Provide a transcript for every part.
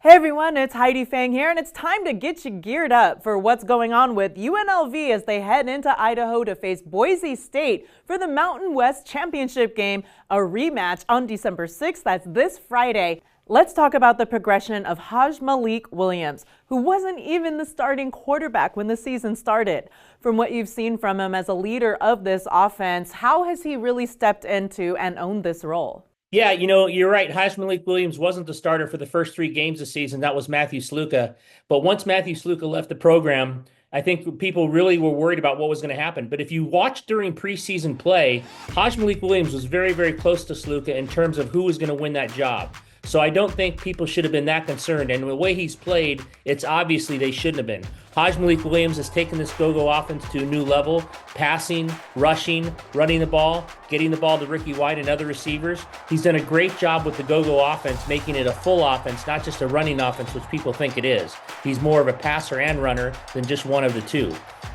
Hey everyone, it's Heidi Fang here, and it's time to get you geared up for what's going on with UNLV as they head into Idaho to face Boise State for the Mountain West Championship game, a rematch on December 6th. That's this Friday. Let's talk about the progression of Malik Williams, who wasn't even the starting quarterback when the season started. From what you've seen from him as a leader of this offense, how has he really stepped into and owned this role? Yeah, you're right. Malik Williams wasn't the starter for the first 3 games this season. That was Matthew Sluka. But once Matthew Sluka left the program, I think people really were worried about what was going to happen. But if you watch during preseason play, Malik Williams was very, very close to Sluka in terms of who was going to win that job. So I don't think people should have been that concerned. And the way he's played, it's obviously they shouldn't have been. Malik Williams has taken this go-go offense to a new level, passing, rushing, running the ball, getting the ball to Ricky White and other receivers. He's done a great job with the go-go offense, making it a full offense, not just a running offense, which people think it is. He's more of a passer and runner than just one of the two.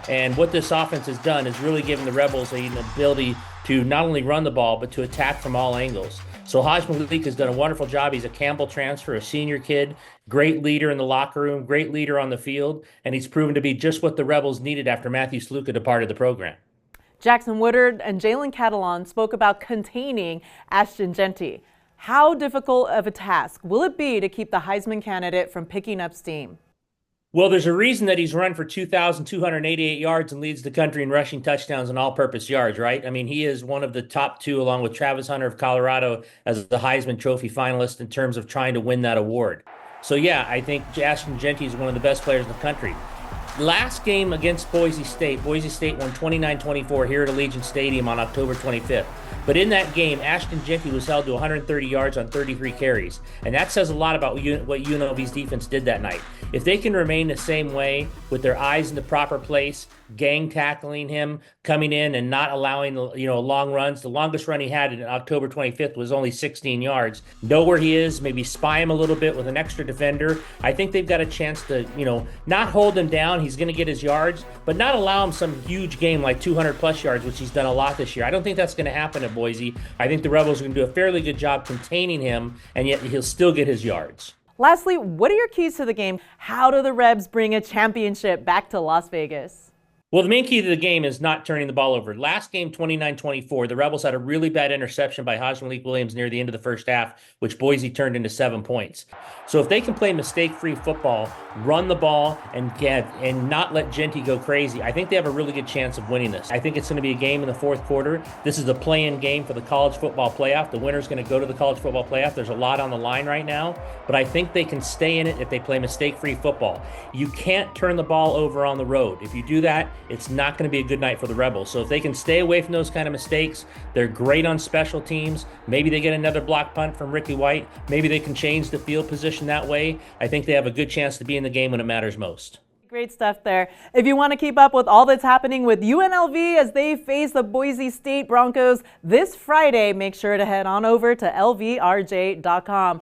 And what this offense has done is really given the Rebels an ability to not only run the ball, but to attack from all angles. So Malik has done a wonderful job. He's a Campbell transfer, a senior kid, great leader in the locker room, great leader on the field, and he's proven to be just what the Rebels needed after Matthew Sluka departed the program. Jackson Woodard and Jalen Catalon spoke about containing Ashton Jeanty. How difficult of a task will it be to keep the Heisman candidate from picking up steam? Well, there's a reason that he's run for 2,288 yards and leads the country in rushing touchdowns and all-purpose yards, right? I mean, he is one of the top two, along with Travis Hunter of Colorado, as the Heisman Trophy finalist in terms of trying to win that award. So, yeah, I think Ashton Jeanty is one of the best players in the country. Last game against Boise State won 29-24 here at Allegiant Stadium on October 25th. But in that game, Ashton Jeanty was held to 130 yards on 33 carries. And that says a lot about what UNLV's defense did that night. If they can remain the same way with their eyes in the proper place, gang tackling him, coming in and not allowing long runs. The longest run he had on October 25th was only 16 yards. Know where he is, maybe spy him a little bit with an extra defender. I think they've got a chance to, not hold him down. He's going to get his yards, but not allow him some huge game like 200 plus yards, which he's done a lot this year. I don't think that's going to happen at Boise. I think the Rebels are going to do a fairly good job containing him, and yet he'll still get his yards. Lastly, what are your keys to the game? How do the Rebs bring a championship back to Las Vegas? Well, the main key to the game is not turning the ball over. Last game, 29-24, the Rebels had a really bad interception by Malik Williams near the end of the first half, which Boise turned into 7 points. So if they can play mistake-free football, run the ball, and not let Jeanty go crazy, I think they have a really good chance of winning this. I think it's going to be a game in the fourth quarter. This is a play-in game for the college football playoff. The winner's going to go to the college football playoff. There's a lot on the line right now, but I think they can stay in it if they play mistake-free football. You can't turn the ball over on the road. If you do that, it's not going to be a good night for the Rebels. So if they can stay away from those kind of mistakes, they're great on special teams. Maybe they get another block punt from Ricky White. Maybe they can change the field position that way. I think they have a good chance to be in the game when it matters most. Great stuff there. If you want to keep up with all that's happening with UNLV as they face the Boise State Broncos this Friday, make sure to head on over to lvrj.com.